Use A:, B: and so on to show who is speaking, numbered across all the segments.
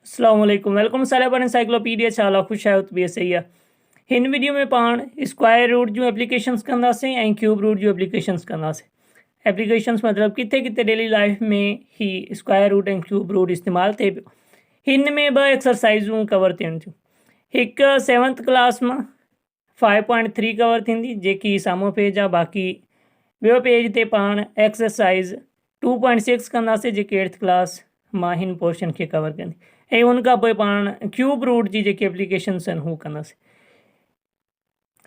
A: अस्सलाम वालेकुम वेलकम सारे पर एनसाइक्लोपीडिया चाला खुश आयो बि सही आहे। हिन वीडियो में पाण स्क्वायर रूट जो एप्लीकेशंस कंदासीं ऐं क्यूब रूट जो एप्लीकेशंस कंदासीं। एप्लीकेशंस मतलब किथे किथे डेली लाइफ में ही स्क्वायर रूट ऐं क्यूब रूट इस्तेमालु थिए पियो। हिन में ॿ एक्सरसाइज़ूं कवर थियनि थियूं। हिकु 7th क्लास में 5.3 कवर थींदी जेकी साम्हूं पेज आहे। बाक़ी ॿियो पेज ते पाण एक्सरसाइज़ 2.6 कंदासीं जेकी 8th क्लास मां हिन पोर्शन खे कवर कंदी ऐं उनखां पोइ पाण क्यूब रूट जी जेकी एप्लीकेशन्स आहिनि हू कंदासीं।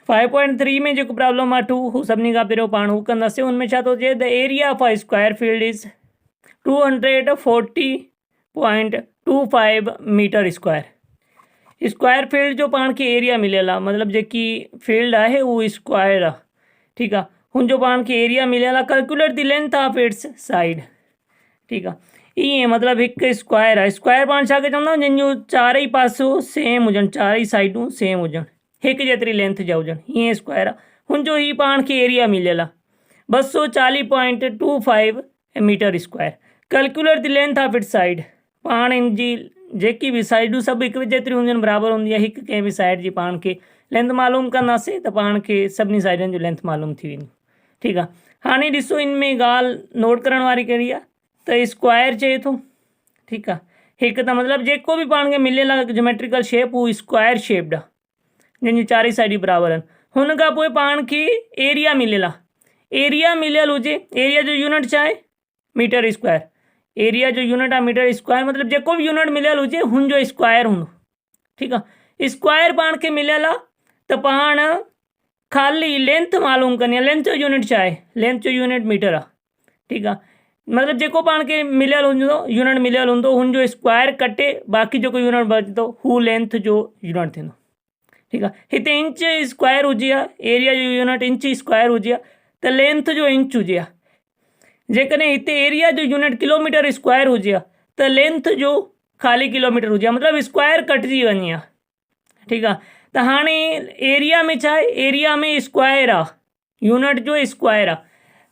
A: 5.3 में जेको प्रॉब्लम आहे 2 हू सभिनी खां पहिरियों पाण हू कंदासीं। उनमें छा थो चए the area of a square field is 240.25 metre square. Square field जो पाण खे एरिया मिलियल आहे, मतिलबु जेकी फील्ड आहे उहो स्क्वायर आहे, ठीकु आहे। हुनजो पाण खे एरिया मिलियल आहे। Calculate the length of its side, ठीकु आहे। ईअं मतिलबु हिकु स्क्वायर आहे। स्क्वायर पाण छा खे चवंदा आहियूं जंहिंजो चारई पासो सेम हुजनि, चारई साइडूं सेम हुजनि, हिकु जेतिरी लेंथ जा हुजनि, ईअं स्क्वायर आहे। हुनजो ही पाण खे एरिया मिलियल आहे 240.25 metre square. Calculate the length of its side. पाण इन जी जेकी बि साइडूं सभु हिकु जेतिरी हुजनि बराबरि हूंदी आहे। हिकु कंहिं बि साइड जी पाण खे लेंथ मालूम कंदासीं त पाण खे सभिनी साइडनि जो लेंथ मालूम थी वेंदी, ठीकु आहे। हाणे ॾिसो इन में ॻाल्हि नोट करण वारी कहिड़ी आहे त स्क्वायर चए थो, ठीकु आहे। हिकु त मतिलबु जेको बि पाण खे मिलियल आहे जोमेट्रिकल शेप उहो स्क्वायर शेप्ड आहे जंहिंजी चारई साइडूं बराबरि आहिनि। हुन खां पोइ पाण खे एरिया मिलियल आहे। एरिया मिलियल हुजे, एरिया जो यूनिट छा आहे मीटर स्क्वायर। एरिया जो यूनिट आहे मीटर स्क्वायर, मतिलबु जेको बि यूनिट मिलियल हुजे हुनजो स्क्वायर हूंदो, ठीकु आहे। स्क्वायर पाण खे मिलियल आहे त पाण ख़ाली लेंथ मालूम करणी आहे। लेंथ जो यूनिट छा आहे, लेंथ जो यूनिट मीटर आहे, ठीकु आहे। मतिलबु जेको पाण खे मिलियल हूंदो यूनिट मिलियल हूंदो हुनजो स्क्वायर कटे बाक़ी जेको यूनिट बचंदो हू लेंथ जो यूनिट थींदो, ठीकु आहे। हिते इंच स्क्वायर हुजे आहे, एरिया जो यूनिट इंच स्क्वायर हुजे आहे त लेंथ जो इंच हुजे आहे। जेकॾहिं हिते एरिया जो यूनिट किलोमीटर स्क्वायर हुजे आहे त लेंथ जो ख़ाली किलोमीटर हुजे आहे, मतिलबु स्क्वायर कटिजी वञे आहे, ठीकु आहे। त हाणे एरिया में छा आहे, एरिया में स्क्वायर आहे, यूनिट जो स्क्वायर आहे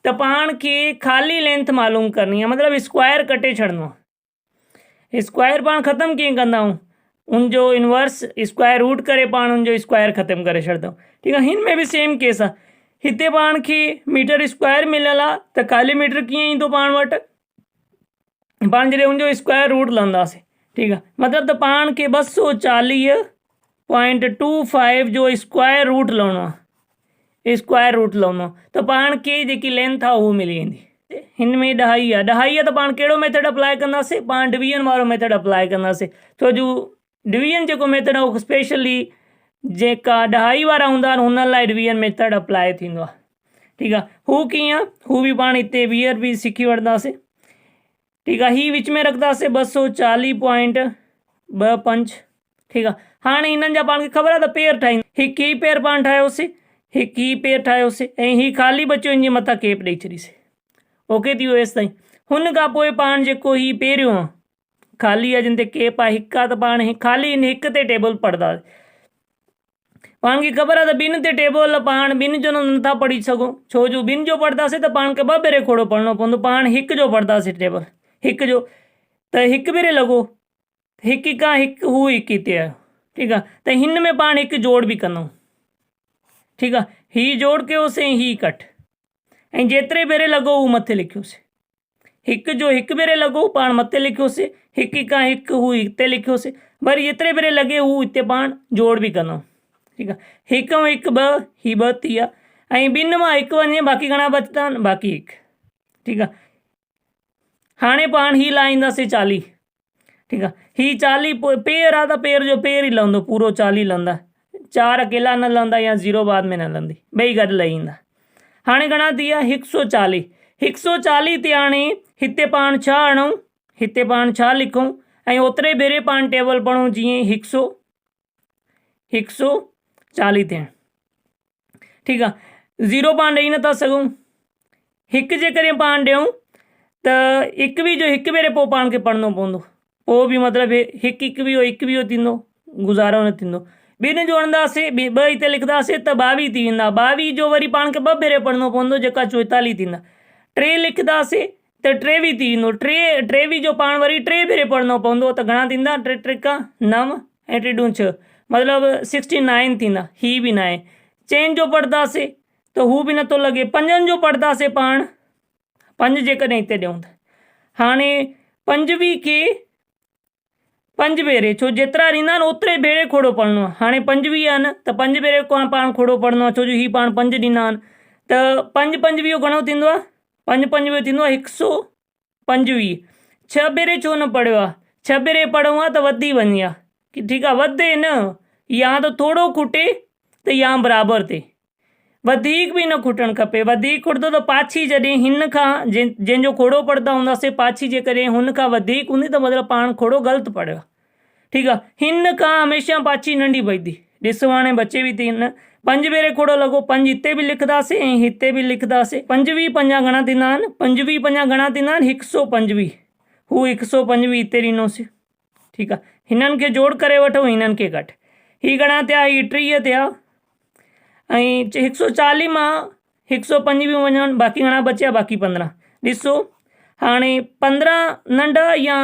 A: त पाण खे ख़ाली लेंथ मालूम करणी आहे, मतिलबु स्क्वायर कटे छॾिणो आहे। स्क्वायर पाण ख़तमु कीअं कंदा आहियूं, उनजो इनवर्स स्क्वायर रूट करे पाण उनजो स्क्वायर ख़तमु करे छॾंदा आहियूं, ठीकु आहे। हिन में बि सेम केस आहे। हिते पाण खे मीटर स्क्वायर मिलियल आहे त ख़ाली मीटर कीअं ईंदो पाण वटि, पाण जॾहिं उनजो स्क्वायर रूट लहंदासीं, ठीकु आहे। मतिलबु त पाण खे 240.25 जो स्क्वायर रूट लहणो आहे, स्क्वायर रूट लहणो त पाण खे जेकी लेंथ आहे उहो मिली वेंदी। हिन में ॾहाई आहे, ॾहाई आहे त पाण कहिड़ो मेथड अप्लाई कंदासीं, पाण डिवीजन वारो मेथड अप्लाई कंदासीं। छो जो डिवीजन जेको मेथड आहे उहो स्पेशली जेका ॾहाई वारा हूंदा आहिनि हुन लाइ डिवीजन मेथड अप्लाई थींदो आहे, ठीकु आहे। हू कीअं, हू बि पाण हिते वीयर बि सिखी वठंदासीं, ठीकु आहे। हीअ विच में रखंदासीं 240.25, ठीकु आहे। हाणे हिननि जा पाण खे ख़बर आहे त पेयर ठाहींदा, हिकु ही पेयर पाण ठाहियोसीं, हिकु ही पेयर ठाहियोसीं ऐं हीअ ख़ाली बचियो हिन जे मथां केप ॾेई छॾीसीं, ओके थी वियो हेसि ताईं। हुन खां पोइ पाण जेको हीअ पहिरियों आहे ख़ाली आहे जिन ते केप आहे हिकु आहे त पाण ख़ाली हिन हिक ते टेबल पढ़ंदासीं। पाण खे ख़बर आहे त ॿिनि ते टेबल पाण ॿिनि जो नथा पढ़ी सघूं, छो जो ॿिनि जो पढ़ंदासीं त पाण खे ॿ भेरे खोड़ो पढ़णो पवंदो। पाण हिकु जो पढ़ंदासीं टेबल हिकु जो, त हिकु भेरे लॻो, हिकु खां हिकु हू हिकु हिते आयो, ठीकु आहे। त हिन में पाण हिकु जोड़ बि कंदो, ठीकु आहे। हीअ जोड़ कयोसीं ऐं हीअ कट, ऐं जेतिरे भेरे लॻो हू मथे लिखियोसीं। हिकु जो हिकु भेरे लॻो पाण मथे लिखियोसीं, हिकु खां हिकु हू हिते लिखियोसीं, वरी जेतिरे भेरे लॻे हू हिते पाण जोड़ बि कंदो, ठीकु आहे। हिकु ऐं हिकु ॿ, हीअ ॿ थी विया ऐं ॿिनि मां हिकु वञे बाक़ी घणा बचंदा आहिनि, बाक़ी हिकु, ठीकु आहे। हाणे पाण हीअ लाहींदासीं 40, ठीकु आहे। हीअ 40 पेयर आहे त पेयर जो पेयर ई लहंदो, पूरो 40 लहंदा, 4 अकेला न लहंदा या 0 बाद में न लहंदी, ॿई गॾु लही ईंदा। हाणे घणा थी विया 140, 140 ते हाणे हिते पाण छा आणूं, हिते पाण छा लिखूं ऐं ओतिरे भेरे पाण टेबल पढ़ूं, जीअं 140 थियण, ठीकु आहे। 0 पाण ॾेई नथा सघूं, हिकु जे करे पाण ॾियूं त एकवीह जो हिकु भेरे पोइ पाण खे पढ़णो पवंदो, पोइ बि मतिलबु हिकु एकवीह थींदो, गुज़ारो न थींदो। ॿिनि जोड़ंदासीं, ॿ हिते लिखंदासीं त 22 थी वेंदा, 22 जो वरी पाण खे ॿ भेरे पढ़णो पवंदो जेका 44 थींदा। 3 लिखंदासीं त 23 थी वेंदो। 23 जो पाण वरी 3 भेरे पढ़णो पवंदो, त घणा थींदा? 3 त्रिका 9 ऐं 3 दूं 6, मतिलबु 69 थींदा। ही बि न आहे। 4 जो पढ़ंदासीं त हू बि नथो लॻे। 5 जो पढ़ंदासीं पाण, 5 जेकॾहिं हिते ॾियूं त हाणे 25 खे 5 भेरे, छो जेतिरा ॾींदा आहिनि ओतिरे भेरे खोड़ो पढ़णो आहे। हाणे 25 आहिनि त 5 भेरे पाण खोड़ो पढ़णो आहे, छो जो ही पाण 5 ॾींदा आहिनि। त 5 25 घणो थींदो आहे? 5 25 थींदो आहे 125। 6 भेरे छो न पढ़ियो आहे? 6 भेरे पढ़ूं आहे त वधी वञे आहे कि ठीकु आहे, वधे न, या त थोरो खुटे त या बराबरि थिए, वधीक बि न खुटणु खपे। वधीक खुटंदो त पाछी जॾहिं हिन खां जंहिंजो खोड़ो पढ़ंदा हूंदासीं, पाछी जेकॾहिं हुन खां वधीक हूंदी त मतिलबु पाण खोड़ो ग़लति पढ़ियो आहे। ठीकु आहे, हिन खां हमेशह पाछी नंढी पवंदी। ॾिसो हाणे बचे बि थी न, 5 भेरे खोड़ो लॻो, 5 हिते बि लिखंदासीं ऐं हिते बि लिखंदासीं। 25 5 घणा थींदा आहिनि? 25 5 घणा थींदा आहिनि? 125। हू 125 हिते ॾिनोसीं। ठीकु आहे, हिननि खे जोड़ करे वठो, हिननि खे कट। ही घणा थिया? ही 30 थिया। ऐं 140 मां 125 वञनि, बाक़ी घणा बचिया? बाक़ी 15। ॾिसो हाणे 15 नंढा या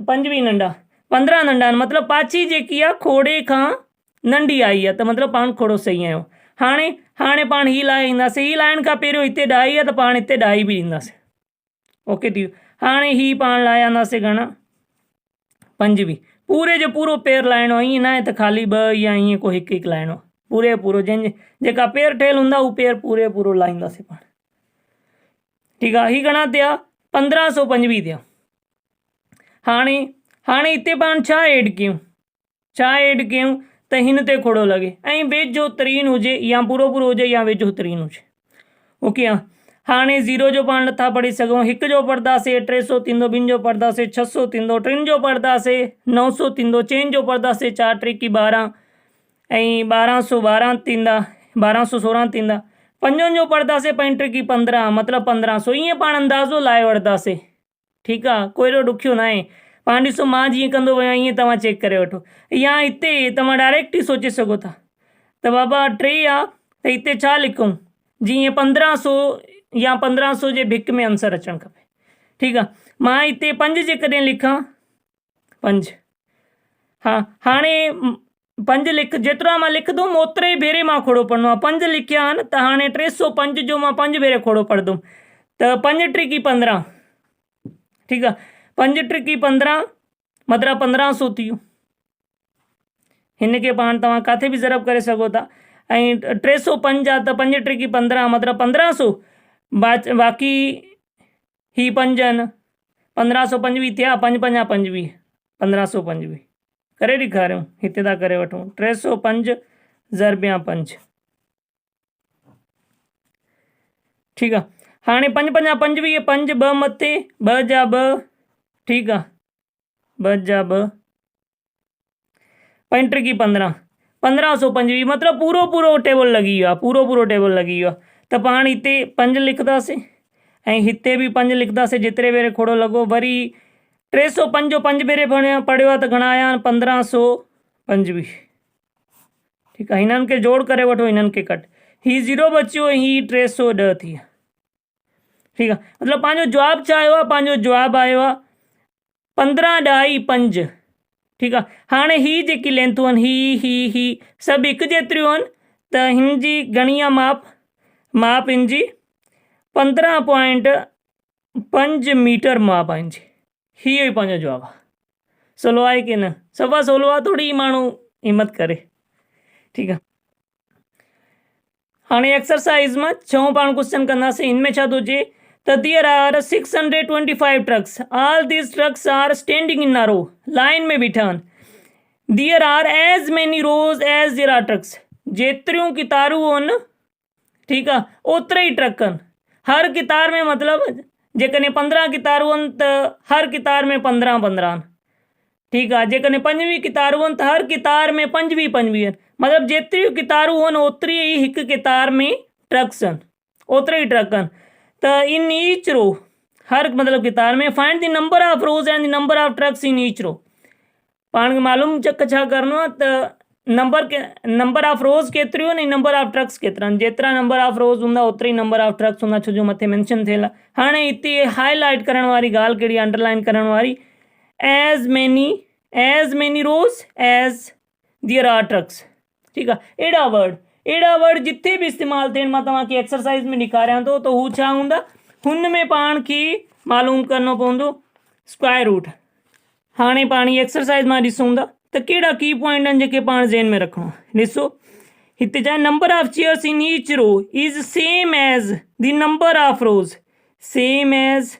A: 25 नंढा? 15 नंढा आहिनि, मतिलबु पाछी जेकी आहे खोड़े खां नंढी आई आहे, त मतिलबु पाण खोड़ो सही आहियो। हाणे पाण ही लाइ ईंदासीं। ही लाइन खां पहिरियों हिते 10 आहे त पाण हिते 10 बि ईंदासीं। ओके थी वियो। हाणे ही पाण लाइ आंदासीं घणा? 25। पूरे जो पूरो पेर लाइणो आहे, ईअं न आहे त ख़ाली 2 या ईअं को हिकु लाइणो। पूरे पूरो जेका पेर ठहियलु हूंदा उहो पेर पूरे पूरो लाहींदासीं पाण। ठीकु आहे, ही घणा थिया? 1525 थिया। हाणे हिते पाण छा ऐड कयूं? त हिन ते खोड़ो लॻे ऐं वेझो तरीन हुजे, या पूरो पूरो हुजे या वेझो तरीन हुजे। ओके आहे। हाणे 0 जो पाण नथा पढ़ी सघूं। 1 जो पढ़ंदासीं 300 थींदो, 2 जो पढ़ंदासीं 600 थींदो, 3 जो पढ़ंदासीं 900 थींदो, 4 जो पढ़ंदासीं 4 3 12 ऐं 1212 थींदा, 1216 थींदा। 5 जो पढ़ंदासीं 5 3 15, मतिलबु 1500। ईअं पाण अंदाज़ो लाइ वठंदासीं। ठीकु आहे, कोई एॾो ॾुखियो न आहे। पाण ॾिसो मां जीअं कंदो वञा ईअं तव्हां चेक करे वठो, या हिते तव्हां डायरेक्ट ई सोचे सघो था त बाबा 3 आहे त हिते छा लिखूं? जीअं 1500 या 1500 जे भिक में आंसर अचणु खपे। ठीकु आहे, मां हिते 5 जेकॾहिं लिखां 5, हा हाणे 5 जेतिरा मां लिखंदुमि ओतिरे भेरे मां खोड़ो पढ़णो आहे। 5 लिखिया आहिनि त हाणे 305 जो मां 5 भेरे खोड़ो पढ़ंदुमि, त 5 3 15। ठीकु आहे, 5 3 15 मतिलबु 1500 थी वियो। हिन खे पाण तव्हां किथे बि ज़रब करे सघो था। ऐं 305 आहे त 5 3 15 मतिलबु 1500, बाक़ी ही 5 आहिनि, 1525 थिया। 5 5 25, 1525 करे ॾेखारियूं। हिते था करे वठूं 305 ज़रबिया 5। ठीकु आहे, हाणे 5 5 25, 5 2 मथे 2 जा 2। ठीकु आहे, 2 जा 2, 5 3 15, 1525 मतिलबु पूरो पूरो टेबल लॻी वियो आहे। पूरो पूरो टेबल लॻी वियो आहे। त पाण हिते 5 लिखंदासीं ऐं हिते बि 5 लिखंदासीं, जेतिरे भेरे खोड़ो लॻो। वरी 305 जो 5 भेरे पढ़ियो आहे त घणा आया? 1525। ठीकु आहे, हिननि खे जोड़ करे वठो, हिननि खे कट। ही 0 बचियो ऐं ही 310 थी विया। ठीकु आहे, मतिलबु पंहिंजो जवाबु छा आयो आहे? पंहिंजो जवाबु आयो आहे 15 ॾाई 5। ठीकु आहे, हाणे ही जेकी लेंथूं आहिनि ही सभु हिकु जेतिरियूं आहिनि, त हिन जी घणी आहे माप हिन जी 15.5 मीटर माप आहे हिन जी। हीअ ई पंहिंजो जवाबु आहे। सवलो आहे की न? सफ़ा सवलो आहे, थोरी माण्हू हिमत करे। ठीकु आहे, हाणे एक्सरसाइज़ मां 6 पाण क्वेश्चन कंदासीं। हिन में छा थो चए त there are 625 trucks, all these trucks are standing in a row, line में बीठा आहिनि। There are as many rows as there are trucks, जेतिरियूं कितारूं आहिनि, ठीकु आहे, ओतिरे ई ट्रक आहिनि। हर कितार में मतिलबु जेकॾहिं 15 कितारूं आहिनि त हर कितार में 15 15 आहिनि। ठीकु आहे, जेकॾहिं 25 कितारूं आहिनि त हर कितार में 25 25 आहिनि। मतिलबु जेतिरियूं कितारूं आहिनि ओतिरी ई हिकु कितार में ट्रक्स आहिनि, ओतिरे ई ट्रक आहिनि। त इन ईच रो, हर मतिलबु कितार में find the number of rows and the number of trucks in each row. पाण खे मालूम छा करिणो आहे त नंबर ऑफ रोज़ केतिरियूं आहिनि ऐं नंबर ऑफ ट्रक्स केतिरा आहिनि। जेतिरा नंबर ऑफ रोज़ हूंदा ओतिरा ई नंबर ऑफ ट्रक्स हूंदा, छो जो मथे मेंशन थियल आहे। हाणे हिते हाईलाइट करण वारी ॻाल्हि कहिड़ी, अंडरलाइन करण वारी, as many rows as there are trucks. ठीकु आहे, अहिड़ा वर्ड जिथे बि इस्तेमालु थियनि, मां तव्हांखे एक्सरसाइज़ में ॾेखारियां थो, त हू छा हूंदा, हुन में पाण खे मालूम करिणो पवंदो स्क्वायर रूट। हाणे पाण ही एक्सरसाइज़ मां ॾिसूं था त कहिड़ा की पॉइंट आहिनि जेके पाण ज़हन में रखणो। ॾिसो हिते छा, number of chairs in each row is same as the number of rows, same as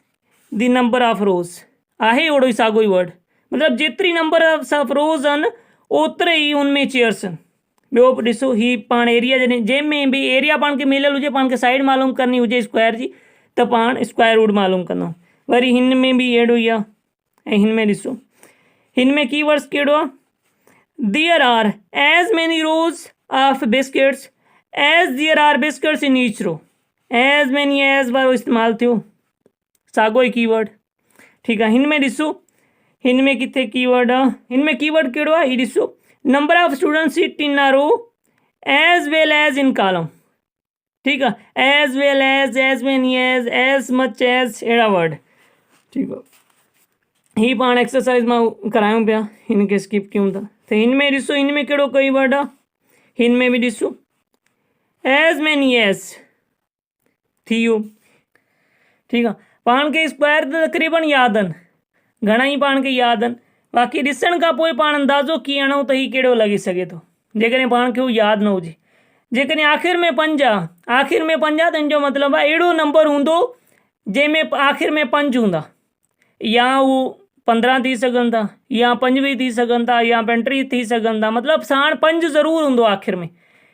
A: the number of rows आहे ओड़ो ई साॻियो ई वर्ड, मतिलबु जेतिरी नंबर ऑफ रोज़ आहिनि ओतिरे ई उनमें चेयर्स आहिनि। ॿियो बि ॾिसो, ही पाण एरिया जॾहिं जंहिंमें बि एरिया पाण खे मिलियल हुजे, पाण खे साइड मालूम करणी हुजे स्क्वायर जी, त पाण स्क्वायर रूट मालूम कंदा। वरी हिन में बि अहिड़ो ई आहे। ऐं हिन में ॾिसो, हिन में कीवर्ड्स कहिड़ो आहे, there are as many rows of biscuits as there are biscuits in each row. As many as वारो इस्तेमालु थियो, साॻियो ई कीवर्ड। ठीकु आहे, हिन में ॾिसो, हिन में किथे कीवर्ड आहे, हिन में कीवर्ड कहिड़ो आहे, हीउ ॾिसो, number of students sit in a row as well as in column. ठीकु आहे, as well as many as much as, अहिड़ा वर्ड। ठीकु आहे, ही पाण एक्सरसाइज़ मां करायूं पिया, हिन खे स्किप कयूं था। त हिन में ॾिसो, हिन में कहिड़ो कई वर्ड आहे, हिन में बि ॾिसो एज मैनी एज थी वियो। ठीकु आहे, पाण खे स्क्वायर त तक़रीबन यादि आहिनि, घणा ई पाण खे यादि आहिनि, बाक़ी ॾिसण खां पोइ पाण अंदाज़ो कीअं हणूं त हीउ कहिड़ो लॻी सघे थो, जेकॾहिं पाण खे हू यादि न हुजे। जेकॾहिं आख़िर में 5 आहे, त हिन जो मतिलबु आहे अहिड़ो नंबर हूंदो जंहिंमें आख़िर में 5 हूंदा, या हू 15 थी सघनि था, या 25 थी सघनि था, या 35 थी सघनि था, मतिलबु साण 5 ज़रूरु हूंदो आख़िर में।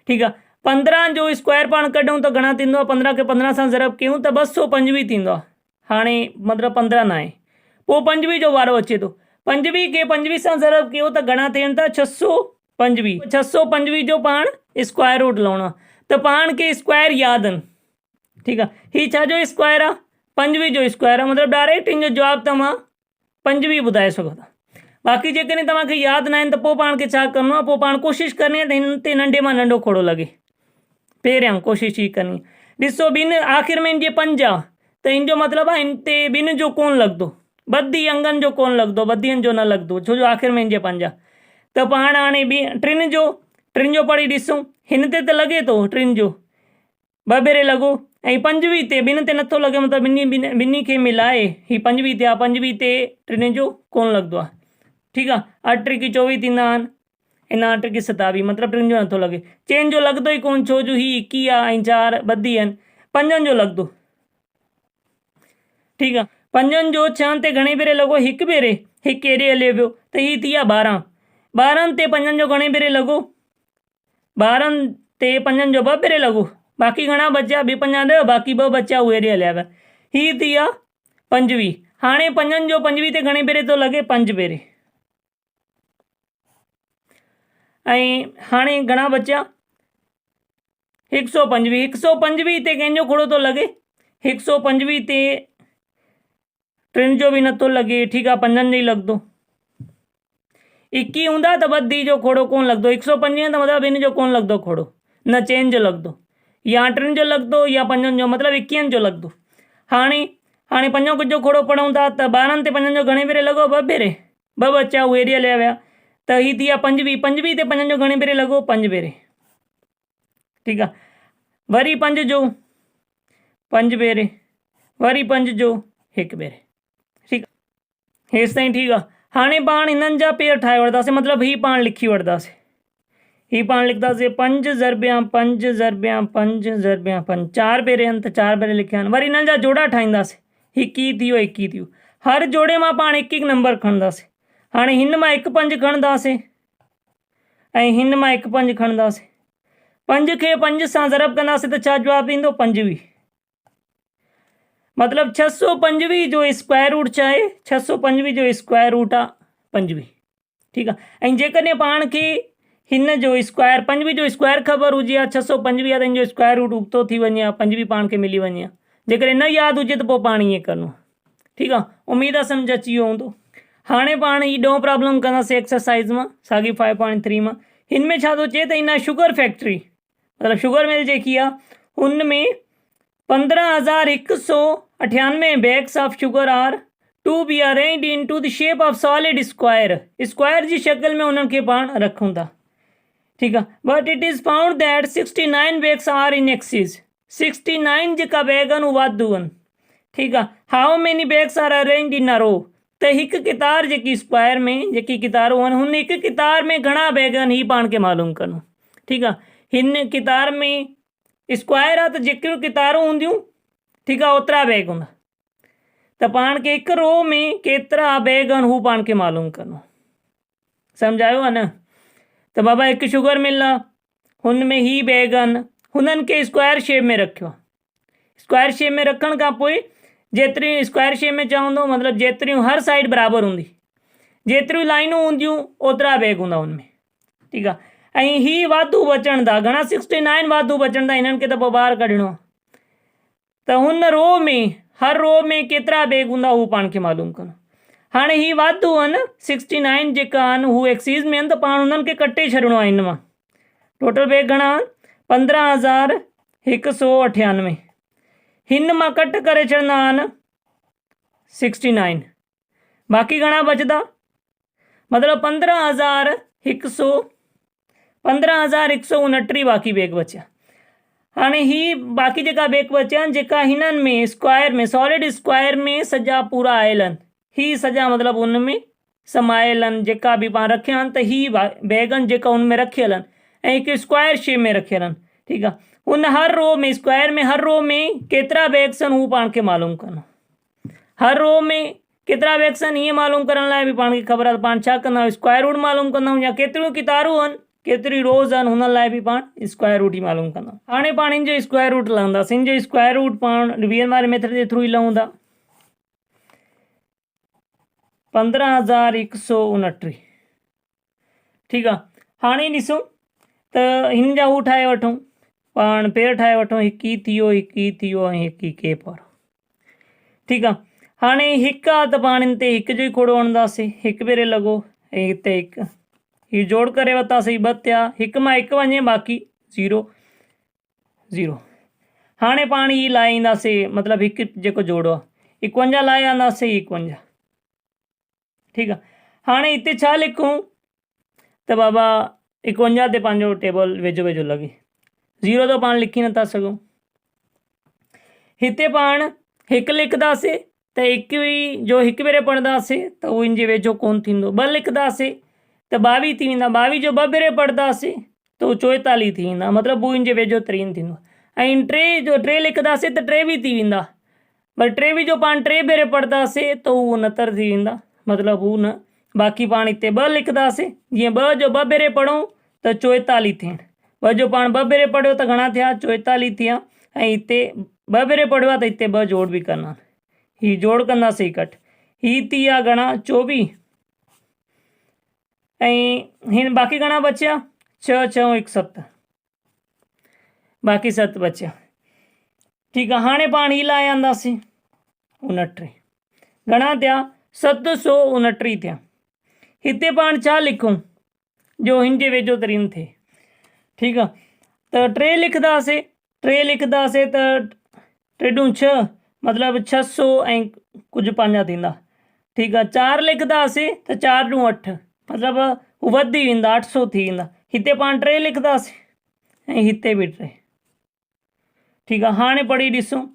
A: ठीकु आहे, 15 जो स्क्वायर पाण कढूं त घणा थींदो आहे, 15 खे 15 सां ज़रब कयूं त 225 थींदो आहे। हाणे मतिलबु 15 न आहे, पोइ 25 जो वारो अचे थो, 25 खे 25 सां ज़रब कयो त घणा थियनि था, 625। 625 जो पाण स्क्वायर रूट लहणो आहे, त पाण खे स्क्वायर यादि आहिनि। ठीकु आहे, हीउ छा जो स्क्वायर आहे, 25 जो स्क्वायर आहे, मतिलबु डायरेक्ट हिन जो जवाबु तव्हां 25 ॿुधाए सघो था। बाक़ी जेकॾहिं तव्हांखे यादि न आहिनि त पोइ पाण खे छा करिणो आहे, पोइ पाण कोशिशि करणी आहे त हिन ते नंढे मां नंढो खोड़ो लॻे, पहिरियां कोशिशि ई करणी। ॾिसो, ॿिनि आख़िर में हिन जे 5 आहे, त हिन जो मतिलबु आहे हिन ते ॿिनि जो कोन लॻंदो, ॿधी अंगनि जो कोन लॻंदो, ॿधियनि जो न लॻंदो, छो जो आख़िर में हिन जे 5 आहे। त पाण हाणे टिनि जो पढ़ी ॾिसूं, हिन ते त लॻे थो टिनि जो 2 भेरे लॻो, ऐं 25 ते ॿिनि ते नथो लॻे, मतिलबु ॿिन्ही खे मिलाए हीउ 25 थिया, 25 ते टिनि जो कोन लॻंदो आहे। ठीकु आहे, 8 त्रिकी 24 थींदा आहिनि, ऐं 8 त्रिकी 27, मतिलबु टिनि जो नथो लॻे, चइनि जो लॻंदो ई कोन, छो जो हीउ 21 आहे ऐं 4 ॿधी आहिनि, 5 जो लॻंदो। ठीकु आहे, 5 जो 6 ते घणे भेरे लॻो, 1 भेरे, 1 हेॾे हले पियो, त हीअ थी विया 12। 12 ते 5 जो घणे भेरे लॻो, 12 ते 5 जो 2 भेरे लॻो, बाक़ी घणा बचिया, ॿी 5 ॾह, बाक़ी 2 बचिया उहे हेॾे हलिया विया, हीअ थी विया 25। हाणे 5 जो 25 ते घणे भेरे थो लॻे, 5 भेरे। ऐं हाणे घणा बचिया, 125। 125 ते कंहिंजो खोड़ो थो लॻे, 125 ते टिनि जो बि नथो लॻे। ठीकु आहे, 5 जो ई लॻंदो, 21 हूंदा त ॿधी जो खोड़ो कोन लॻंदो, 125 त मतिलबु ॿिनि जो कोन लॻंदो खोड़ो, न चइनि जो लॻंदो, या 3 जो लॻंदो, या 5 जो, मतिलबु 21 जो लॻंदो। हाणे 5 जो खोड़ो पढ़ूं था त 12 ते 5 जो घणे भेरे लॻो, 2 भेरे, 2 बचा उहे हेॾे हलिया विया, त हीअ थी विया 25। 25 ते 5 जो घणे भेरे लॻो, 5 भेरे। ठीकु आहे, वरी 5 जो 5 भेरे, वरी 5 जो 1 भेरे। ठीकु आहे, हेसि ताईं ठीकु आहे। हाणे पाण हिननि जा पेयर ठाहे वठंदासीं, मतिलबु हीअ पाण लिखी वठंदासीं, हीअ पाण लिखंदासीं 5 ज़रबिया 5 ज़रबिया 5 ज़रबिया 5, 4 भेरे आहिनि त 4 भेरे लिखिया आहिनि। वरी हिननि जा जोड़ा ठाहींदासीं, 21 थी वियो, 21 थी वियो, हर जोड़े मां पाण 1 नंबर खणंदासीं। हाणे हिन मां 1 5 खणंदासीं, ऐं हिन मां 1 5 खणंदासीं, 5 खे 5 सां ज़रब कंदासीं त छा जवाबु ईंदो, 25। मतिलबु 625 जो स्क्वायर रूट छा आहे, 625 जो स्क्वायर रूट आहे 25। ठीकु आहे, ऐं जेकॾहिं पाण खे हिन जो स्क्वायर 25 जो स्क्वायर ख़बर हुजे, 625 आहे त हिन जो स्क्वायर रूट उॻतो थी वञे, 25 पाण खे मिली वञे। जेकॾहिं न यादि हुजे त पोइ पाण ईअं करिणो। ठीकु आहे, उमेदु आहे सम्झ अची वियो हूंदो। हाणे पाण ही ॾहों प्रॉब्लम कंदासीं एक्सरसाइज़ मां, साॻी 5.3 मां। हिन में छा थो चए त इन शुगर फैक्ट्री मतिलबु शुगर मिल जेकी आहे हुन में 15,198 bags of sugar are to be arranged into the shape of solid square जी शक्ल में उन्हनि खे पाण रखूं था। ठीकु आहे, but it is found that 69 bags are in excess. 69 जेका बैग आहिनि उहे वाधू आहिनि। ठीकु आहे, how many bags are arranged in a row, त हिकु कितार जेकी स्क्वायर में जेकी कितारूं आहिनि हुन हिकु कितार में घणा बैग आहिनि हीअ पाण खे मालूम करणो। ठीकु आहे, हिन कितार में स्क्वायर आहे त जेकियूं कितारूं हूंदियूं ठीकु आहे ओतिरा बैग हूंदा, त पाण खे हिकु रो में केतिरा बैग आहिनि हू पाण खे मालूम करणो। सम्झायो आहे न? त बाबा हिकु शुगर मिल आहे हुन में ही बैग आहिनि, हुननि खे स्क्वायर शेप में रखियो आहे। स्क्वायर शेप में रखण खां पोइ जेतिरियूं स्क्वायर शेप में चवंदो मतिलबु जेतिरियूं हर साइड बराबरि हूंदी, जेतिरियूं लाइनूं हूंदियूं ओतिरा बैग हूंदा हुनमें। ठीकु आहे, ऐं ही वाधू बचण था घणा 69 वाधू बचण था, हिननि खे त पोइ ॿाहिरि कढणो आहे। त हुन रो में हर रो में केतिरा बैग हूंदा हू पाण खे मालूम करणो। हाणे ही वाधू आहिनि 69 जेका आहिनि हू एक्सीज़ में आहिनि, त पाण हुननि खे कटे छॾिणो आहे। हिन मां टोटल बैग घणा आहिनि 15,198, हिन मां कट करे छॾंदा आहिनि 69, बाक़ी घणा बचंदा मतिलबु 15,129 बाक़ी बैग बचिया। हाणे ही बाक़ी जेका बैग बचिया आहिनि जेका हिननि में स्क्वायर में सॉलिड स्क्वायर में सॼा पूरा आयल आहिनि, ही सॼा मतिलबु हुन में समायल आहिनि जेका बि पाण रखिया आहिनि, त ही बैग आहिनि जेका हुन में रखियल आहिनि ऐं हिकु स्क्वायर शेप में रखियल आहिनि। ठीकु आहे, हुन हर रो में स्क्वायर में हर रो में केतिरा बैग्स आहिनि हू पाण खे मालूम करणो। हर रो में केतिरा बैग्स आहिनि हीअं मालूम करण लाइ बि पाण खे ख़बर आहे, पाण छा कंदा आहियूं स्क्वायर रूट मालूम कंदा आहियूं, या केतिरियूं कितारूं आहिनि केतिरी रोज़ आहिनि हुन लाइ बि पाण स्क्वायर रूट ई मालूम कंदा। हाणे पाण हिन जो स्क्वायर रूट लहंदासीं। हिन जो स्क्वायर रूट पाण डिवीजन वारे मेथड जे थ्रू ई लहूं था। 15,129। ठीकु आहे, हाणे ॾिसूं त हिन जा हू ठाहे वठूं, पाण पेर ठाहे वठूं। हिकु ई थी वियो, हिकु ई थी वियो ऐं हिकु ई केप वारो। ठीकु आहे, हाणे हिकु आहे त पाण हिन ते हिकु जो ई खोड़ो हणंदासीं, हिकु भेरे लॻो ऐं हिते हिकु, हीउ जोड़ करे वरितासीं 2 थिया, हिकु मां हिकु वञे बाक़ी 0 0। हाणे पाण ही लाहींदासीं मतिलबु हिकु जेको जोड़ो आहे 51 लाहे आंदासीं 51। ठीकु आहे, हाणे हिते छा लिखूं त बाबा 51 ते पंहिंजो टेबल वेझो वेझो लॻे, 0 त पाण लिखी नथा सघूं। हिते पाण हिकु लिखंदासीं त हिकु ई जो हिकु भेरे पढ़ंदासीं त उहो इन जे वेझो कोन थींदो। 2 लिखंदासीं त 22 थी वेंदा, 22 जो 2 भेरे पढ़ंदासीं त उहो 44 थी वेंदा, मतिलबु उहो इन जे वेझो 3 थींदो। ऐं 3 जो 3 लिखंदासीं त 23 थी वेंदा, पर 23 जो पाण 3 भेरे पढ़ंदासीं त उहो 69 थी वेंदा, मतिलबु हू न। बाक़ी पाण हिते 2 लिखंदासीं, जीअं 2 जो 2 भेरे पढ़ूं त 44 थियनि, 2 जो पाण 2 भेरे पढ़ियो त घणा थिया 44 थिया, ऐं हिते 2 भेरे पढ़ियो आहे त हिते 2 जोड़ बि करना, हीउ जोड़ कंदासीं इकट्ठ, हीअ थी विया घणा 24, ऐं हिन बाक़ी घणा बचिया 6 6 1 7, बाक़ी 7 बचिया। ठीकु आहे, हाणे पाण ही लाहे आंदासीं 29, घणा थिया 729 थिया। हिते पाण छा लिखूं जो हिन जे वेझो तरीन थिए। ठीकु आहे, त 3 लिखंदासीं, 3 लिखंदासीं त 3 दूं 6 मतिलबु 600 ऐं कुझु पंहिंजा थींदा। ठीकु आहे, 4 लिखंदासीं त 4 दूं 8 मतिलबु हू वधी वेंदा 800 थी वेंदा। हिते पाण 3 लिखंदासीं ऐं हिते बि 3। ठीकु आहे, हाणे पढ़ी ॾिसूं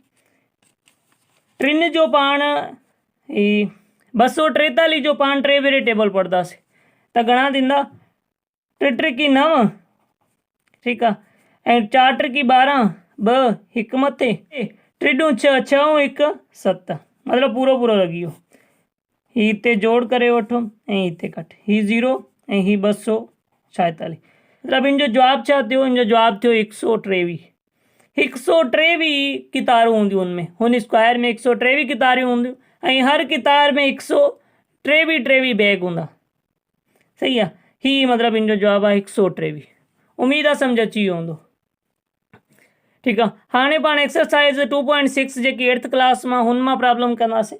A: 3 जो पाण ही 243 जो पाण 3 भेरे टेबल पढ़ंदासीं त घणा थींदा 3 त्रिकी 9। ठीकु आहे, ऐं 4 त्रिकी 12 2 हिकु मथे 3 दूं 6 6 ऐं 1 7, मतिलबु पूरो पूरो लॻी वियो। ही हिते जोड़ करे वठो ऐं हिते कट, ही 0 ऐं ही 246, मतिलबु हिन जो जवाबु छा थियो, हिन जो जवाबु थियो 123। 123 कितारूं हूंदियूं हुनमें, हुन स्क्वायर में 123 कितारूं हूंदियूं ऐं हर कितार में 123 बैग हूंदा। सही आहे, ही मतिलबु हिन जो जवाबु आहे 123। उमेदु आहे सम्झ अची वियो हूंदो। ठीकु आहे, हाणे पाण एक्सरसाइज़ 2.6 जेकी 8th क्लास मां हुन मां प्रॉब्लम कंदासीं।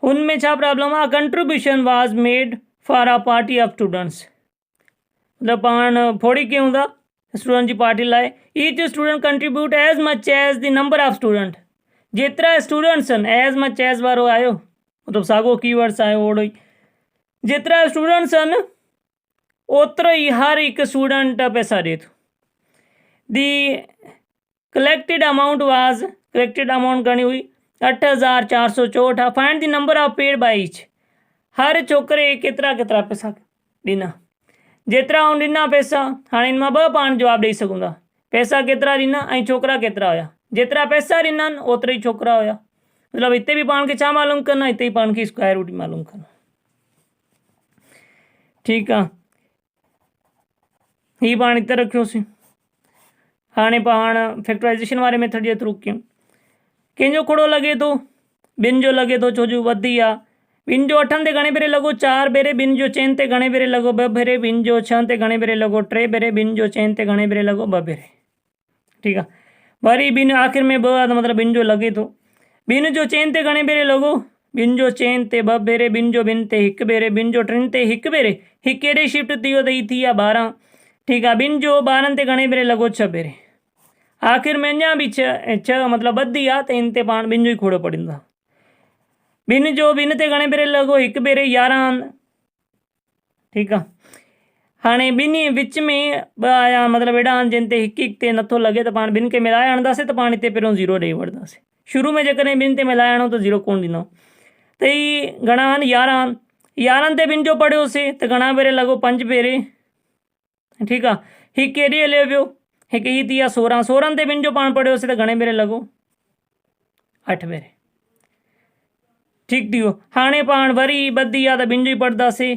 A: हुन में छा प्रॉब्लम आहे, contribution was made for a party of students. मतलब पाण फोड़ी कयूं था स्टूडेंट की पार्टी लाए। Each student contribute as much as the number of student, जेतरा स्टूडेंट्स एज मच एज वारो आयो, मतलब सागो कीवर्ड्स आयो ओड़ो ही, जेतरा स्टूडेंट्स ओतरो ही हर एक स्टूडेंट पैसा दे तो। The collected amount was, collected amount घणी हुई 8,464। Find the number of paid by each, हर छोकरे केतरा केतरा पैसा ॾिना, जेतरा ऐं ॾिना पैसा। हाणे इन मां ॿ पाण जवाब ॾेई सघूं था, पैसा केतरा ॾिना ऐं छोकिरा केतरा हुया। जेतरा पैसा ॾिना आहिनि ओतिरा ई छोकिरा हुया, मतिलबु हिते बि पाण खे छा मालूम करणो आहे, हिते ई पाण खे स्क्वायर रूट मालूम करणो। ठीकु आहे, ही पाण हिते रखियोसीं। हाणे पाण फैक्टराइजेशन वारे मेथड जे थ्रू कयूं। कंहिंजो खोड़ो लॻे थो, ॿिनि जो लॻे थो, छो जो वधी आहे। ॿिनि जो 8 ते घणे भेरे लॻो, 4 भेरे। ॿिनि जो 4 ते घणे भेरे लॻो, 2 भेरे। ॿिनि जो 6 ते घणे भेरे लॻो, 3 भेरे। ॿिनि जो 4 ते घणे भेरे लॻो, 2 भेरे। ठीकु आहे, वरी ॿिनि आख़िर में 2 आहे त मतिलबु ॿिनि जो लॻे थो। ॿिनि जो 4 ते घणे भेरे लॻो, ॿिनि जो 4 ते 2 भेरे। ॿिनि जो 2 ते 1 भेरे। ॿिनि जो 3 ते 1 भेरे। हिकु हेॾे शिफ्ट थी वियो त ही थी विया 12। ठीकु आहे, ॿिनि जो 12 ते घणे भेरे लॻो, 6 भेरे। आख़िर में अञा बि 6 मतिलबु ॿधी आहे त इन ते पाण ॿिनि जो ई खोड़ो पढ़ींदा। ॿिनि जो 2 ते घणे भेरे लॻो, 1 भेरे, 11। ठीकु आहे, हाणे ॿिन्ही विच में 2 आया, मतिलबु एॾा आहिनि जिन ते 1 ते नथो लॻे त पाण ॿिनि खे मिलाए आणंदासीं त पाण हिते पहिरियों 0 ॾेई वठंदासीं। शुरू में जेकॾहिं ॿिनि ते मिलाए आणो त 0 कोन ॾींदो। त ही घणा आहिनि, 11 आहिनि। 11 ते ॿिनि जो पढ़ियोसीं त घणा भेरे लॻो, 5 भेरे। ठीकु आहे, हिकु हेॾे हलियो वियो, हिकु ही थी विया 16। 16 ते ॿिनि जो पाण पढ़ियोसीं त घणे भेरे लॻो, 8 भेरे। ठीकु थी वियो, हाणे पाण वरी ॿधी आहे त ॿिनि जो ई पढ़ंदासीं।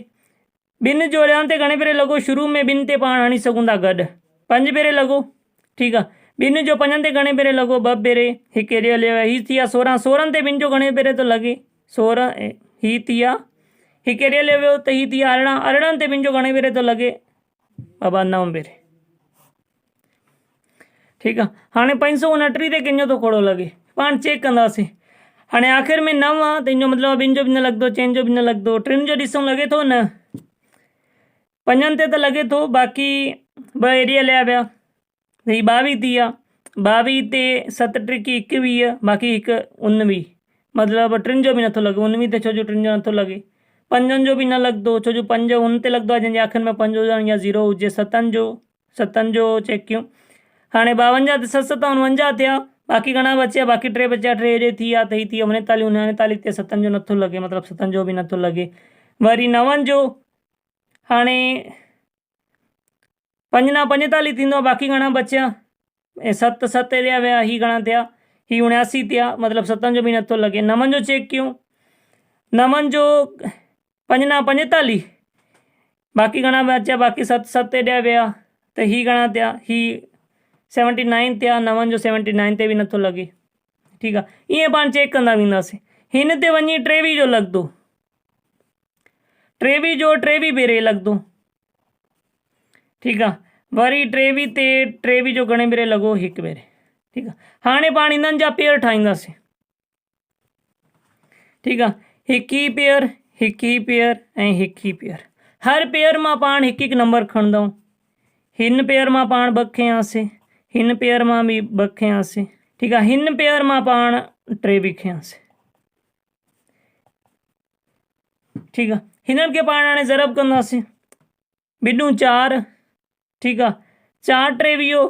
A: ॿिनि जो 11 ते घणे भेरे लॻो, शुरू में ॿिनि ते पाण हणी सघूं था गॾु, 5 भेरे लॻो। ठीकु आहे, ॿिनि जो 5 ते घणे भेरे लॻो, 2 भेरे। हिकु हेॾे हलियो वियो, ही थी विया 16। 16 ते ॿिनि जो घणे भेरे थो लॻे, 16। ही थी विया, हिकु हेॾे हलियो वियो त ही थी विया 18। 18 ते ॿिनि जो घणे भेरे थो लॻे, बाबा 9 भेरे। ठीकु आहे, हाणे 529 ते कंहिंजो थो खोड़ो लॻे, पाण चेक कंदासीं। हाणे आख़िर में 9 आहे त हिनजो मतिलबु ॿिनि जो बि न लॻंदो, 4 जो बि न लॻंदो। 3 जो ॾिसूं लॻे थो न, 5 ते त लॻे थो, बाक़ी 2 हेॾे हलिया विया, ही 22 थी विया। 22 ते 7 त्रिकी 21, बाक़ी हिकु 19, मतिलबु 3 जो बि नथो लॻे। 19 ते छो जो 3 जो नथो लॻे। 5 जो बि न लॻंदो, छो जो 5 उन ते लॻंदो आहे जंहिंजे आख़िर में 5 हुजनि या 0 हुजे। 7 जो चेक कयूं। हाणे 52 ते 7 7 49 थिया, बाक़ी घणा बचिया, बाक़ी 3 बचिया। 3 हेॾे थी विया त ही थी विया 39। 39 ते 7 जो नथो लॻे, मतिलबु 7 जो बि नथो लॻे। वरी 9 जो, हाणे 5 9 45 थींदो, बाक़ी घणा बचिया, 7 7 हेॾे विया, ही घणा थिया, ही 79 थिया, मतिलबु 7 जो बि नथो लॻे। 9 जो चेक कयूं। 9 जो 5 9 45, बाक़ी घणा बचिया, बाक़ी 7 7 हेॾे विया त ही घणा थिया, ही 79 थिया। 9 जो 79 ते बि नथो लॻे। ठीकु आहे, ईअं पाण चेक कंदा वेंदासीं। हिन ते वञी 23 जो लॻंदो, 23 जो 23 भेरे लॻंदो। ठीकु आहे, वरी 23 ते 23 जो घणे भेरे लॻो, 1 भेरे। ठीकु आहे, हाणे पाण इन्हनि जा पेयर ठाहींदासीं। ठीकु आहे, हिकु ही पेयर, हिकु ही पेयर ऐं हिकु ही पेयर। हर पेयर मां पाण हिकु हिकु नंबर खणंदऊं। हिन पेयर मां पाण 2 खयासीं, हिन पेयर मां बि 2 खयासीं। ठीकु आहे, हिन पेयर मां पाण 3 बि खयासीं। ठीकु आहे, हिननि खे पाण हाणे ज़रब कंदासीं। 2 ॾूं 4। ठीकु आहे, 4 23,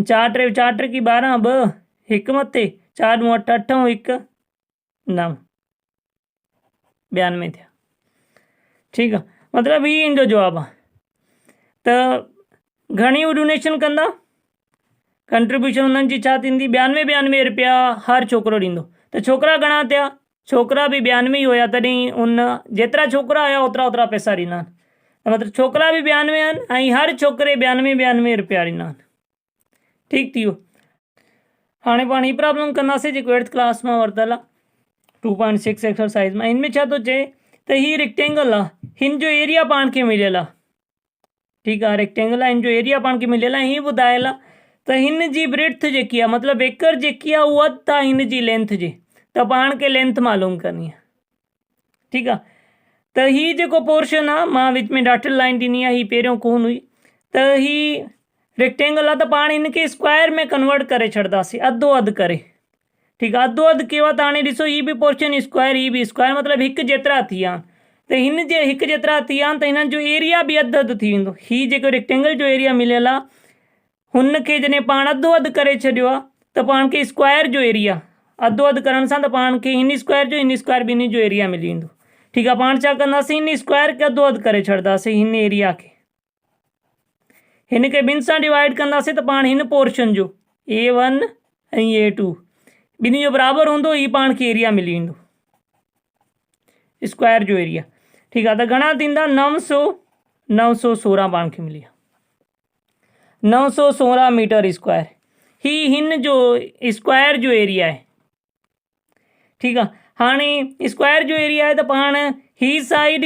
A: 4 3 4 त्रिकी 12, 2 1 मथे, 4 ॾूं 8 8 ऐं 1 9, 92 थिया। ठीकु आहे, मतिलबु ही इन जो जवाबु आहे। त घणी डोनेशन कंदा, कंट्रीब्यूशन उन्हनि जी छा थींदी, 92 रुपया हर छोकिरो ॾींदो। त छोकिरा घणा थिया, छोकिरा बि 92 ई हुया, तॾहिं उन जेतिरा छोकिरा हुया ओतिरा पैसा ॾींदा आहिनि। त मतिलबु छोकिरा बि 92 आहिनि ऐं हर छोकिरे 92 रुपया ॾींदा आहिनि। ठीकु थी वियो, हाणे पाण ही प्रॉब्लम कंदासीं जेको 8th क्लास मां वरितल आहे, 2.6 एक्सरसाइज़ में। हिन में छा थो चए त ही रेक्टेंगल आहे, हिन जो एरिया पाण खे मिलियल आहे। ठीकु आहे, रेक्टेंगल आहे, हिन जो एरिया पाण खे मिलियल आहे। हीअं ॿुधायल आहे त हिन जी ब्रेड्थ जेकी आहे, मतिलबु एकर जेकी आहे उहा त हिन जी लेंथ जे, त पाण खे लेंथ मालूम करणी आहे। ठीकु आहे, त ही जेको पोर्शन आहे मां विच में डॉटेड लाइन ॾिनी आहे, ही पहिरियों कोन हुई, त ही रेक्टेंगल आहे, त पाण हिनखे स्क्वायर में कन्वर्ट करे छॾंदासीं, अधो अधु करे। ठीकु आहे, अधो अधु कयो आहे त हाणे ॾिसो ही बि पोर्शन स्क्वायर, ही बि स्क्वायर, मतिलबु हिकु जेतिरा थी विया आहिनि। त हिन जे हिकु जेतिरा थी विया आहिनि त हिननि जो एरिया बि अधु अधु थी वेंदो। ही जेको रेक्टेंगल जो एरिया मिलियल आहे हुनखे जॾहिं पाण अधो अधु करे छॾियो आहे त पाण खे स्क्वायर जो एरिया अधो अधु करण सां त पाण खे हिन स्क्वायर ॿिन्ही जो एरिया मिली वेंदो। ठीकु आहे, पाण छा कंदासीं, हिन स्क्वायर खे अधो अधु करे छॾंदासीं, हिन एरिया खे हिन खे ॿिनि सां डिवाइड कंदासीं त पाण हिन पोर्शन जो A1 ऐं A2 ॿिन्ही जो बराबरि हूंदो, ही पाण खे एरिया मिली वेंदो, स्क्वायर जो एरिया। ठीकु आहे, त घणा थींदा, 916 पाण खे मिली विया, 916 मीटर स्क्वायर। ही हिन जो स्क्वायर जो एरिया आहे। ठीकु आहे, हाणे स्क्वायर जो एरिया आहे त पाण ही साइड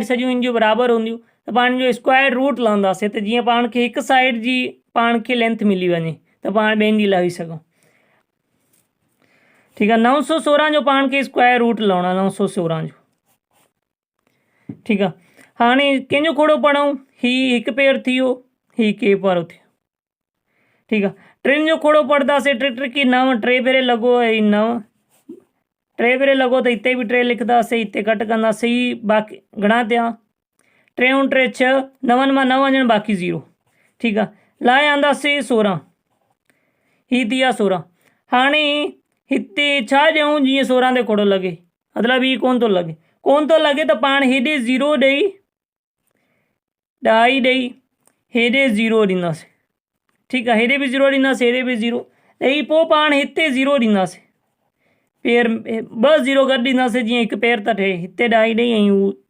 A: सॼियूं हिन जो बराबरि हूंदियूं त पाण जो स्क्वायर रूट लहंदासीं, त जीअं पाण खे हिकु साइड जी पाण खे लेंथ मिली वञे त पाण ॿियनि जी लही सघूं। ठीकु आहे, 916 जो पाण खे स्क्वायर रूट लहणो आहे, 916 जो। ठीकु आहे, हाणे कंहिंजो खोड़ो पढ़ूं, ही हिकु पेर थी वियो, ही के वारो थियो। ठीकु आहे, टिनि जो खोड़ो पढ़ंदासीं, टे 9, टे भेरे लॻो ऐं 9, टे भेरे लॻो त हिते बि 3 लिखंदासीं, हिते कट कंदासीं, बाक़ी घणा थिया, 3 × 3 6, 9 मां 9 वञणु बाक़ी 0। ठीकु आहे, लाहे आंदासीं 16, ही थी विया 16। हाणे हिते छा ॾियूं, जीअं 16 ते खोड़ो लॻे, मतिलबु ही कोन थो लॻे त पाण हेॾे 0 ॾेई, ॾाई ॾेई हेॾे 0 ॾींदासीं। ठीकु आहे, हेॾे बि 0 ॾींदासीं, हेॾे बि 0 ॾेई पोइ पाण हिते 0 ॾींदासीं, पेर 2 0 गॾु ॾींदासीं, जीअं हिकु पेर था ठहे, हिते ॾाई ॾेई ऐं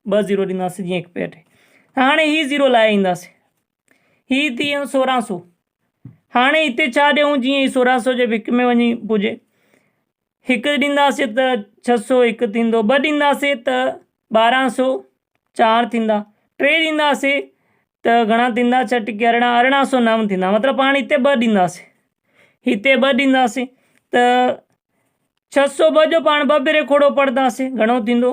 A: 2 0 ॾींदासीं, जीअं हिकु पेर ठहे। हाणे ही 0 लाहे ईंदासीं, ही थी वियो 1600। हाणे हिते छा ॾियूं, जीअं ही 1600 जे विक में वञी पुॼे, हिकु ॾींदासीं त 600 हिकु थींदो, 2 ॾींदासीं त 1200 4 थींदा, 3 ॾींदासीं त घणा थींदा, 6 × 11 1809 थींदा। मतिलबु पाण हिते 2 ॾींदासीं, हिते 2 ॾींदासीं त 602 जो पाण 2 भेरे खोड़ो पढ़ंदासीं, घणो थींदो,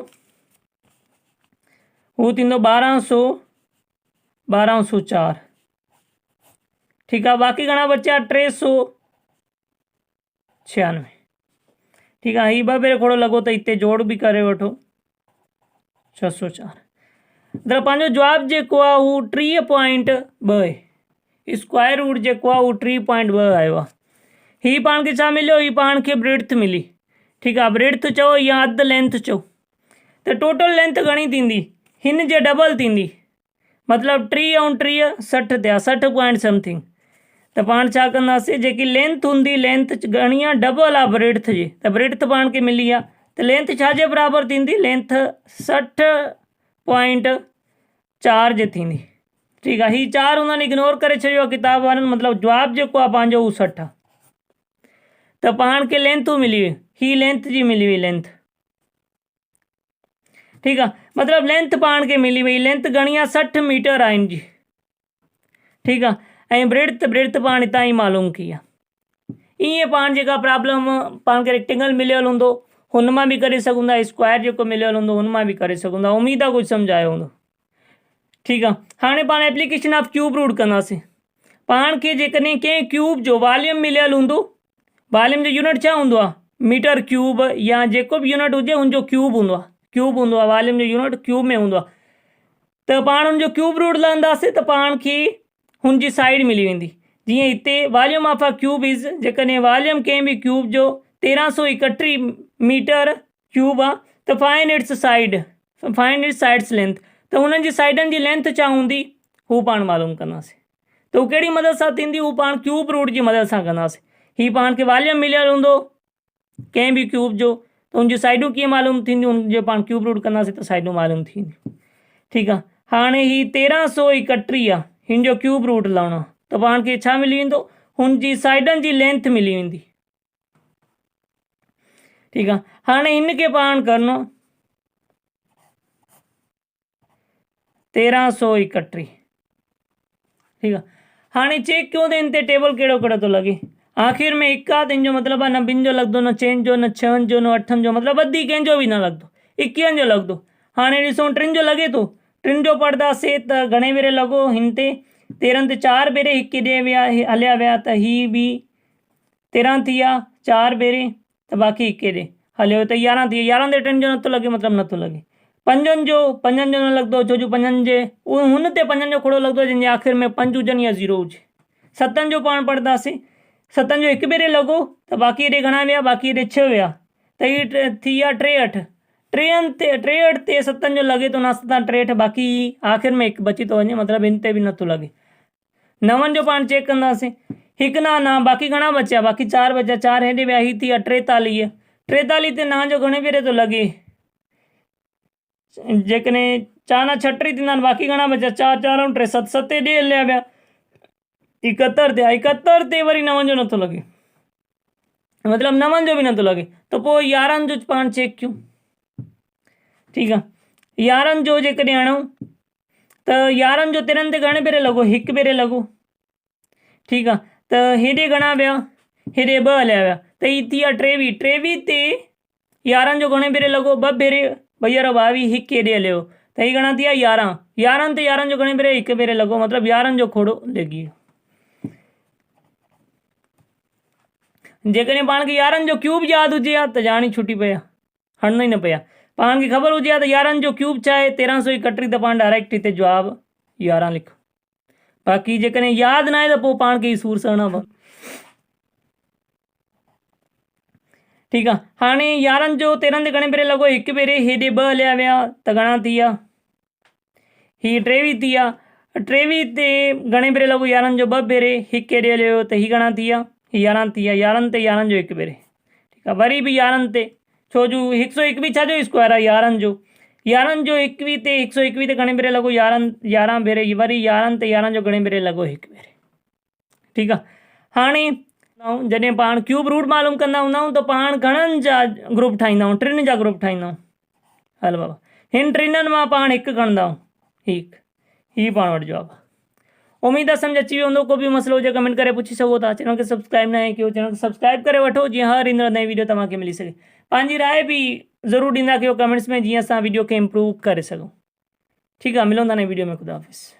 A: हू थींदो 1204। ठीकु आहे, बाक़ी घणा बचिया, 396। ठीकु आहे, ही 2 भेरे खोड़ो लॻो त हिते जोड़ बि करे वठो, 604। मतिलबु पंहिंजो जवाबु जेको आहे हू 30.2 आहे, स्क्वायर रूट जेको आहे हू 30.2 आयो आहे। ही पाण खे छा मिलियो, ही पाण खे ब्रेड्थ मिली। ठीकु आहे, ब्रेड्थ चओ या अधु लेंथ चओ, त टोटल लेंथ घणी थींदी, हिन जे डबल थींदी, मतिलबु 3 × 3 60 थिया, 60 पॉइंट समथिंग। त पाण छा कंदासीं, जेकी लेंथ हूंदी, लेंथ घणी आहे, डबल आहे ब्रेड्थ जे, त ब्रेड्थ पाण खे मिली आहे, त लेंथ छा जे बराबरि थींदी, लेंथ 60.4 जे थींदी। ठीकु आहे, ही 4 हुननि इग्नोर करे छॾियो आहे किताब वारनि, मतिलबु जवाबु जेको आहे पंहिंजो हू 60 आहे। त पाण खे लेंथूं मिली हुई, ही लेंथ जी मिली हुई लेंथ। ठीकु आहे, मतिलबु लेंथ पाण खे मिली वई, लेंथ घणी आहे, 60 मीटर आहे हिन जी। ठीकु आहे, ऐं ब्रेड्थ पाण हितां ई मालूम कई आहे। ईअं पाण जेका प्रॉब्लम पाण खे रेक्टेंगल मिलियल हूंदो हुन मां बि करे सघूं था, स्क्वायर जेको मिलियल हूंदो हुन मां बि करे सघूं था। उमेदु आहे कुझु सम्झायो हूंदो। ठीकु आहे, हाणे पाण एप्लीकेशन ऑफ क्यूब रूट कंदासीं। पाण खे जेकॾहिं कंहिं क्यूब जो वॉल्यूम मिलियल हूंदो, वॉल्यूम जो यूनिट छा हूंदो आहे, मीटर क्यूब, या जेको बि यूनिट हुजे हुनजो क्यूब हूंदो आहे, वॉल्यूम जो यूनिट क्यूब में हूंदो आहे। त पाण हुनजो क्यूब रूट लहंदासीं त पाण खे हुनजी साइड मिली वेंदी। जीअं हिते volume of a cube is, जेकॾहिं वॉल्यूम कंहिं बि क्यूब जो 1331 मीटर क्यूब आहे त फाइंड इट्स साइड्स लेंथ, त हुननि जी साइडनि जी लेंथ छा हूंदी हू पाण मालूम कंदासीं। त हू कहिड़ी मदद सां थींदी, हू पाण क्यूब रूट जी मदद सां कंदासीं। हीअ पाण खे वॉल्यूम मिलियल हूंदो कंहिं बि क्यूब जो, त हुनजी साइडूं कीअं मालूम थींदियूं, हुनजो पाण क्यूब रूट कंदासीं त साइडूं मालूम थींदियूं। ठीकु आहे, हाणे ही 1331 आहे, हिन जो क्यूब रूट लहणो आहे, त पाण खे छा मिली वेंदो, हुनजी साइडनि जी लेंथ मिली वेंदी। ठीकु आहे, हाणे हिन खे पाण करिणो 1331। ठीकु आहे, हाणे चेक कयूं त हिन ते टेबल कहिड़ो कहिड़ो थो लॻे। आख़िर में 1 आहे, तंहिंजो मतिलबु आहे न 2 जो लॻंदो, न 4 जो, न 6 जो, न 8 जो, मतिलबु वधीक कंहिंजो बि न लॻंदो, 21 जो लॻंदो। हाणे ॾिसो टिनि जो लॻे थो, टिनि जो पढ़ंदासीं त घणे भेरे लॻो हिन ते 13 ते 4 भेरे हिकु ॾे विया हलिया विया त ही बि 13 थी विया, 4 भेरे त बाक़ी हिकु ॾे हलियो त 11 थी विया। 11 ते टिनि जो नथो लॻे मतिलबु नथो लॻे। पंजनि जो न लॻंदो, छो जो पंजनि जे हुन ते पंजनि जो खोड़ो लॻंदो जंहिंजे आख़िर में 5 हुजनि या 0 हुजे। 7 जो पाण पढ़ंदासीं, 7 जो हिकु भेरे लॻो त बाक़ी हेॾे घणा विया, बाक़ी हेॾे 6 विया त हीअ थी विया 63। 63 ते 7 जो लॻे थो न 7 63, बाक़ी आख़िर में हिकु बची थो वञे, मतिलबु हिन ते बि नथो लॻे। 9 जो पाण चेक कंदासीं, हिकु न बाक़ी घणा बचिया, बाक़ी 4 बचिया, 4 हेॾे विया, ही थी विया 43। 43 ते 9 जो घणे भेरे थो लॻे, जेकॾहिं 4 न 36 थींदा आहिनि, बाक़ी घणा बचिया 4 4 ऐं 3 7 7 हेॾे हलिया विया 71 ते। 71 ते वरी 9 जो नथो लॻे, मतिलबु 9 जो बि नथो लॻे त पोइ 11 जो पाण चेक कयूं। ठीकु आहे, 11 जो जेकॾहिं हणूं त 11 जो 13 ते घणे भेरे लॻो, हिकु भेरे लॻो। ठीकु आहे, त हेॾे घणा विया, हेॾे 2 हलिया विया त हीअ थी विया 23। 23 ते 11 जो घणे भेरे लॻो, 2 भेरे 2 22, हिकु हेॾे हलियो त हीअ घणा थी विया 11। 11 ते 11 जो घणे भेरे, हिकु भेरे लॻो, मतिलबु 11 जो खोड़ो लॻी वियो। जेकॾहिं पाण खे 11 जो क्यूब यादि हुजे हा त ॼाण ई छुटी पिया, हणंदा ई न पिया। पाण खे ख़बर हुजे हा त 11 जो क्यूब छा आहे, 1331 त पाण डायरेक्ट हिते जवाबु 11 लिखो। बाक़ी जेकॾहिं यादि न आहे त पोइ पाण खे ई सूर सहणा पवंदा। ठीकु आहे, हाणे 11 जो 13 ते घणे भेरे लॻो, हिकु भेरे, हेॾे 2 हलिया विया त घणा थी विया, हीअ 23 थी विया। 23 ते घणे भेरे लॻो, 11 जो 2 भेरे, हिकु हेॾे हलियो त हीअ घणा थी विया, 11 थी विया। 11 ते 11 जो हिकु भेरे, ठीकु आहे, वरी बि 11 ते, छो जो 101 बि छा जो स्क्वायर आहे 11 जो। 11 जो 21 ते 121 ते घणे भेरे लॻो, 11 भेरे, वरी 11 ते 11 जो घणे भेरे लॻो, हिकु भेरे। ठीकु आहे, हाणे जॾहिं पाण क्यूब रूट मालूम कंदा हूंदा आहियूं त पाण घणनि जा ग्रुप ठाहींदा आहियूं, 3 जा ग्रुप ठाहींदा आहियूं। हल बाबा, हिन 3 मां पाण हिकु खणंदा आहियूं, हिकु, हीअ पाण वटि जवाबु आहे। उम्मीद आहे सम्झ अची वियो हूंदो। को बि मसइलो हुजे कमेंट करे पुछी सघो था। चैनल खे सब्सक्राइब न आहे कयो, चैनल खे सब्सक्राइब करे वठो जीअं हर ईंदड़ नई वीडियो तव्हांखे मिली सघे। पंहिंजी राय बि ज़रूरु ॾींदा कयो कमेंट्स में, जीअं असां वीडियो खे इम्प्रूव करे सघूं। ठीकु आहे, मिलूं था नई वीडियो में। ख़ुदा हाफ़िज़।